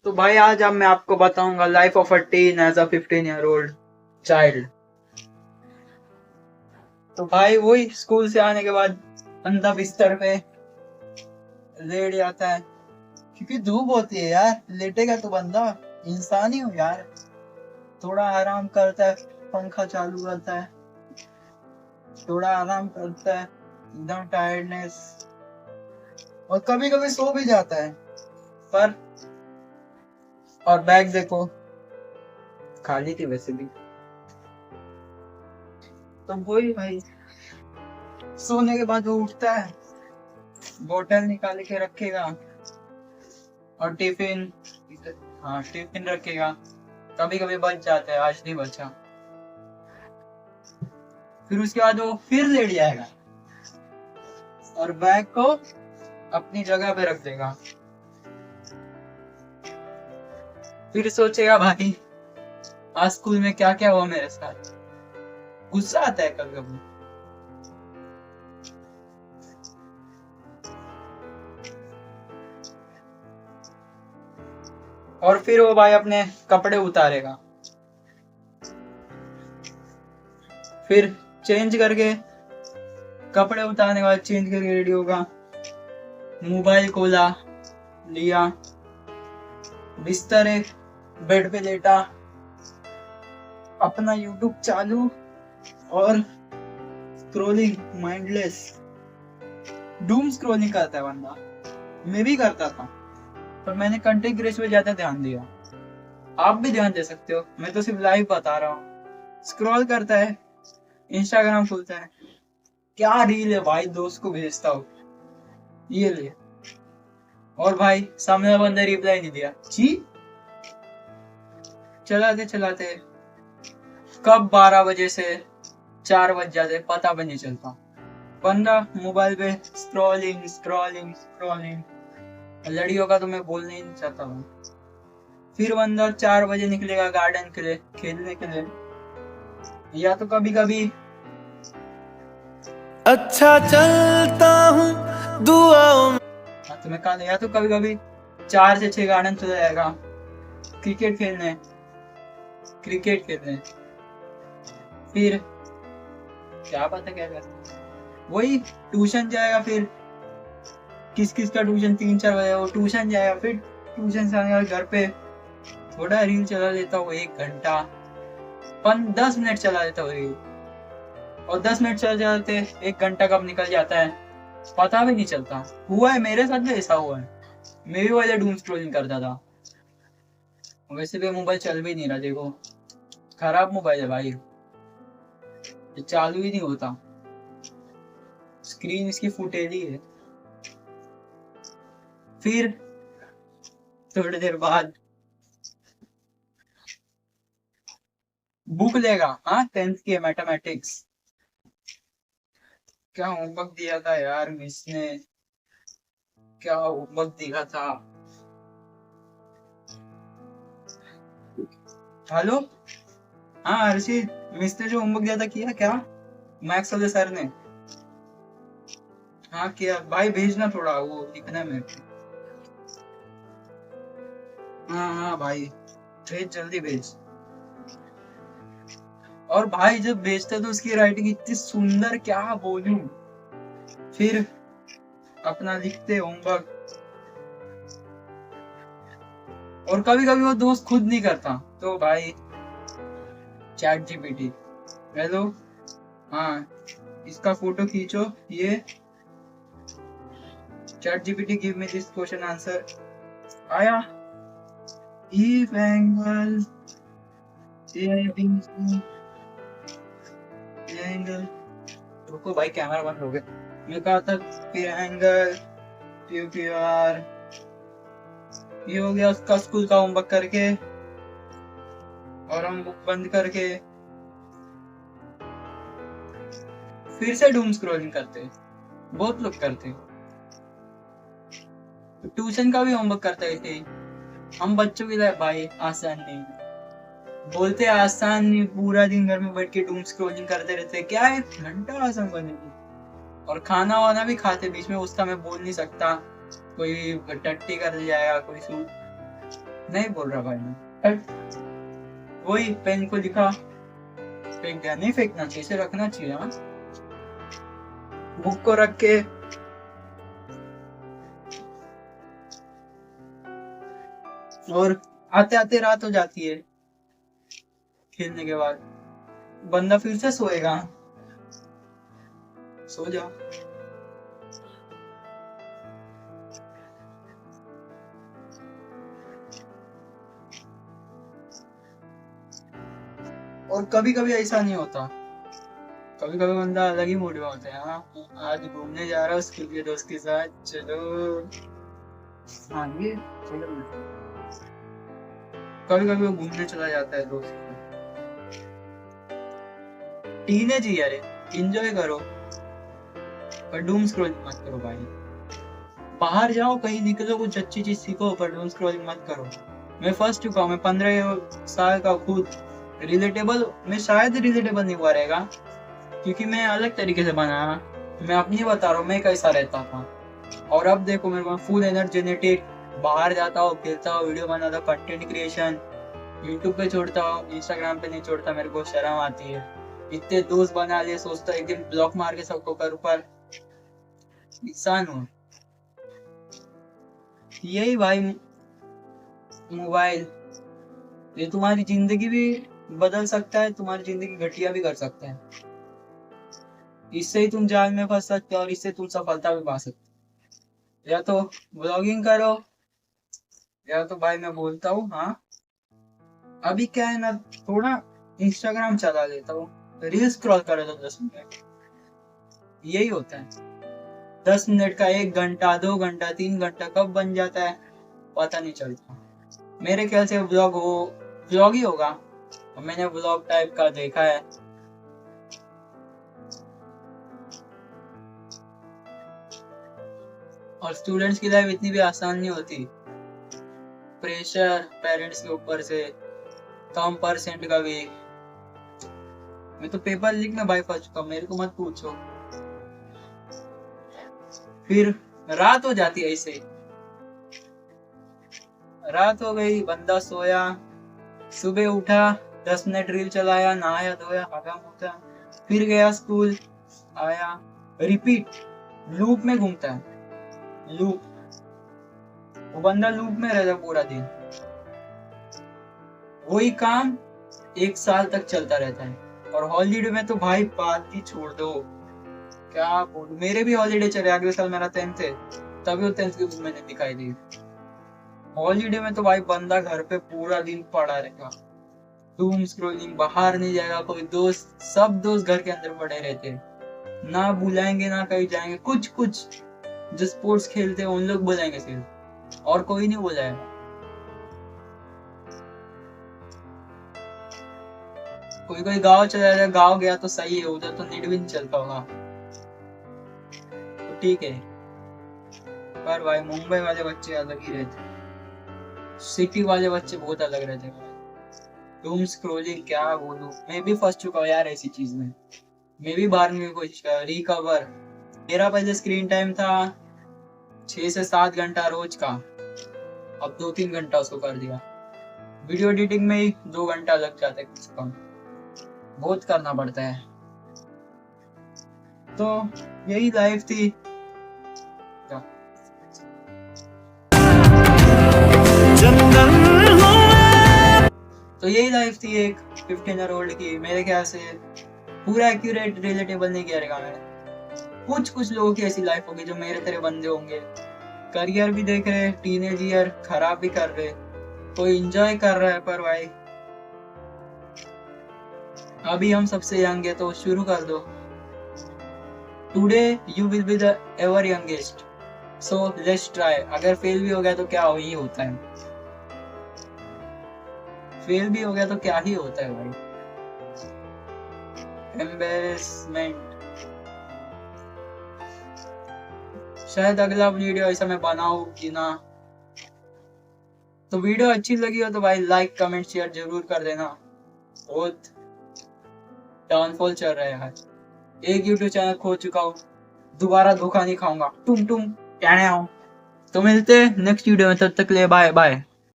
तो भाई आज अब मैं आपको बताऊंगा life of a teenage a 15 year old child. तो भाई वही स्कूल से आने के बाद अंधा बिस्तर पे लेट जाता है, क्योंकि धूप होती है यार। लेटेगा तो बंदा इंसान ही हो यार। थोड़ा आराम करता है, पंखा चालू करता है, थोड़ा आराम करता है, एकदम टायर्डनेस, और कभी कभी सो भी जाता है। पर और बैग देखो, खाली थी वैसे भी। तो वही भाई, सोने के बाद वो उठता है, बोतल निकाल के रखेगा और टिफिन, हाँ टिफिन रखेगा। कभी कभी बच जाता है, आज नहीं बचा। फिर उसके बाद वो फिर लेट जाएगा और बैग को अपनी जगह पे रख देगा। फिर सोचेगा भाई आज स्कूल में क्या क्या हुआ मेरे साथ। गुस्सा आता है कभी कभी। और फिर वो भाई अपने कपड़े उतारेगा, फिर चेंज करके, कपड़े उतारने के बाद चेंज करके रेडी होगा, मोबाइल खोला, लिया, बिस्तर है, बेड पे लेटा, अपना यूट्यूब चालू और स्क्रोलिंग, माइंडलेस डूम स्क्रोलिंग करता है बंदा। मैं भी करता था, पर मैंने कंटेंट क्रिएशन पे ज्यादा ध्यान दिया। आप भी ध्यान दे सकते हो, मैं तो सिर्फ लाइव बता रहा हूँ। स्क्रॉल करता है, इंस्टाग्राम खुलता है, क्या रील है भाई, दोस्त को भेजता हूँ, ये ले, और भाई सामने वाला बंदा रिप्लाई नहीं दिया, जी। चलाते चलाते कब 12 बजे से 4 बज जाते पता भी नहीं चलता। बंदा मोबाइल पे स्क्रॉलिंग स्क्रॉलिंग स्क्रॉलिंग। लड़ियों का तो मैं बोलने ही नहीं चाहता हूँ। फिर बंदा 4 बजे निकलेगा गार्डन के लिए खेलने के लिए, या तो कभी कभी अच्छा चलता हूँ दुआओं में। तो मैं कहा, या तो कभी कभी 4 से 6 गार्डन चला जाएगा क्रिकेट खेलने, क्रिकेट खेलने। फिर क्या पता क्या करता, वही ट्यूशन जाएगा। फिर किस किस का ट्यूशन 3-4 बजे, वो ट्यूशन जाएगा। फिर ट्यूशन से आने के बाद घर पे थोड़ा रील चला लेता हूँ, 1 घंटा 10 मिनट चला लेता हूँ रील, और 10 मिनट चल जाते 1 घंटा कब निकल जाता है पता भी नहीं चलता। हुआ है मेरे साथ भी, ऐसा हुआ है। मैं भी पहले डूम स्क्रॉलिंग करता था। वैसे भी मोबाइल चल भी नहीं रहा, देखो खराब मोबाइल है भाई, ये चालू ही नहीं होता, स्क्रीन इसकी फुटेली है। फिर थोड़ी देर बाद बुक लेगा, हाँ 10th की मैथमेटिक्स। क्या होमवर्क दिया था यार मिस ने, क्या होमवर्क दिया था। हेलो, हाँ अर्षित, मिस ने जो होमवर्क दिया था किया क्या, मैथ्स वाले सर ने? हाँ किया भाई, भेजना थोड़ा, वो लिखना है मेरे को। हाँ हाँ भाई, भेज, जल्दी भेज। और भाई जब भेजते तो उसकी राइटिंग इतनी सुंदर, क्या बोलूं। फिर अपना लिखते होमवर्क, और कभी कभी वो दोस्त खुद नहीं करता तो भाई चैट जीपीटी, हेलो, हाँ इसका फोटो खींचो, ये chat GPT give me this question answer, आया इफ एंगल एंगल, रुको भाई कैमरा बंद हो गया। मैं कहा था फिर एंगल क्यू क्यू आर, ये हो गया उसका स्कूल का होमवर्क करके, और हम बुक बंद करके फिर से डूम स्क्रॉलिंग करते, बहुत लोग करते। ट्यूशन का भी होमवर्क करते थे हम, बच्चों के लिए भाई आसान नहीं, बोलते आसान नहीं, पूरा दिन घर में बैठ के डूम स्क्रॉलिंग करते रहते, क्या है घंटा आसान बनेगी। और खाना वाना भी खाते बीच में, उसका मैं बोल नहीं सकता, कोई टट्टी कर जाएगा, कोई सूट नहीं बोल रहा भाई मैं। वही पेन को लिखा, फेंक दिया। नहीं फेंकना चाहिए, इसे रखना चाहिए। हाँ, बुक को रख के और आते आते रात हो जाती है। खेलने के बाद बंदा फिर से सोएगा। सो जाओ। और कभी कभी ऐसा नहीं होता, कभी कभी बंदा अलग ही मूड में होता है। हाँ, आज घूमने जा रहा हूँ स्कूल के दोस्त के साथ, चलो। हाँ, ये चलो। कभी कभी वो घूमने चला जाता है दोस्त के साथ। टीनेज ही यार, एंजॉय करो पर डूम स्क्रॉलिंग मत करो भाई। बाहर जाओ, कहीं निकलो, कुछ अच्छी चीज सीखो, पर डूम स्क्रॉलिंग मत करो। मैं फंस चुका हूँ। मैं 15 साल का खुद रिलेटेबल, मैं शायद रिलेटेबल नहीं हुआ रहेगा क्योंकि मैं अलग तरीके से बना। मैं अपनी बता रहा हूँ मैं कैसा रहता था। और अब देखो मेरे को फुल एनर्जेटिक, बाहर जाता हूँ, खेलता हूँ, वीडियो बनाता हूँ, कंटेंट क्रिएशन यूट्यूब पे छोड़ता हूँ, इंस्टाग्राम पे नहीं छोड़ता। मेरे को शर्म आती है। इतने दोस्त बना लिए, सोचता एक दिन ब्लॉक मार के सबको करूँ, पर इंसान हूँ। यही भाई मोबाइल, ये तुम्हारी जिंदगी भी बदल सकता है, तुम्हारी जिंदगी घटिया भी कर सकता है। इससे ही तुम जाल में फंस सकते हो और इससे तुम सफलता भी पा सकते हो। या तो ब्लॉगिंग करो, या तो भाई मैं बोलता हूँ, हाँ अभी क्या है ना, थोड़ा इंस्टाग्राम चला लेता हूँ, रील्स स्क्रॉल कर दो 10 मिनट। यही होता है। 10 मिनट का 1 घंटा, 2 घंटा, 3 घंटा कब बन जाता है पता नहीं चलता। मेरे ख्याल से व्लॉग ही होगा। मैंने व्लॉग टाइप का देखा है। और स्टूडेंट्स की लाइफ इतनी भी आसान नहीं होती। प्रेशर पेरेंट्स के ऊपर से, कम परसेंट का भी। मैं तो पेपर लीक में भाई फंस चुका, मेरे को मत पूछो। फिर रात हो जाती है। ऐसे रात हो गई, बंदा सोया, सुबह उठा, 10 मिनट रील चलाया, नहाया धोया, हगाम उठा, फिर गया स्कूल, आया, रिपीट, लूप में घूमता है। लूप, वो बंदा लूप में रहता पूरा दिन। वही काम 1 साल तक चलता रहता है। और हॉलीडे में तो भाई बात ही छोड़ दो, क्या बोलूं। मेरे भी हॉलीडे चले, अगले साल मेरा 10th है, तभी वो 10th की बुक मैंने दिखाई दी। हॉलीडे में तो भाई बंदा घर पे पूरा दिन पड़ा रहेगा, डूम स्क्रॉलिंग, बाहर नहीं जाएगा कोई दोस्त, सब दोस्त घर के अंदर पड़े रहते, ना बुलाएंगे ना कहीं जाएंगे। कुछ जो स्पोर्ट्स खेलते हैं उन लोग बुलाएंगे सिर्फ, और कोई नहीं बुलाएगा। कोई गाँव चला जाए, गाँव गया तो सही है, उधर तो नेट भी नहीं चलता होगा तो ठीक है। पर भाई मुंबई वाले बच्चे अलग ही रहते, सिटी वाले बच्चे बहुत अलग रहते हैं। डूम स्क्रॉलिंग क्या बोलूं, मैं भी फंस चुका हूँ यार ऐसी चीज में। मैं भी बाहर की कोशिश कर रिकवर। मेरा पहले स्क्रीन टाइम था 6 से 7 घंटा रोज का, अब 2-3 घंटा उसको कर दिया। वीडियो एडिटिंग में ही 2 घंटा लग जाता है कुछ कम, बहुत करना पड़ता है। तो यही लाइफ थी। तो यही लाइफ थी एक 15 ईयर ओल्ड की। मेरे ख्याल से पूरा एक्यूरेट रिलेटेबल नहीं किया रहेगा मैंने। कुछ लोगों की ऐसी लाइफ होगी जो मेरे तरह बंदे होंगे, करियर भी देख रहे, टीनेज ईयर खराब भी कर रहे, कोई एंजॉय कर रहा है। पर भाई अभी हम सबसे यंग है तो शुरू कर दो। Today you will be the ever youngest, so let's try. अगर फेल भी हो गया तो क्या ही होता है, फेल भी हो गया तो क्या ही होता है भाई, एम्बैरेसमेंट। शायद अगला वीडियो ऐसा मैं बनाऊं कि ना। तो वीडियो अच्छी लगी हो तो भाई लाइक कमेंट शेयर जरूर कर देना। बहुत डाउनफॉल चल रहा है यार, एक यूट्यूब चैनल खो चुका हूँ, दोबारा धोखा नहीं खाऊंगा। तुम कहने आओ। तो मिलते हैं नेक्स्ट वीडियो में, तब तक ले बाय बाय।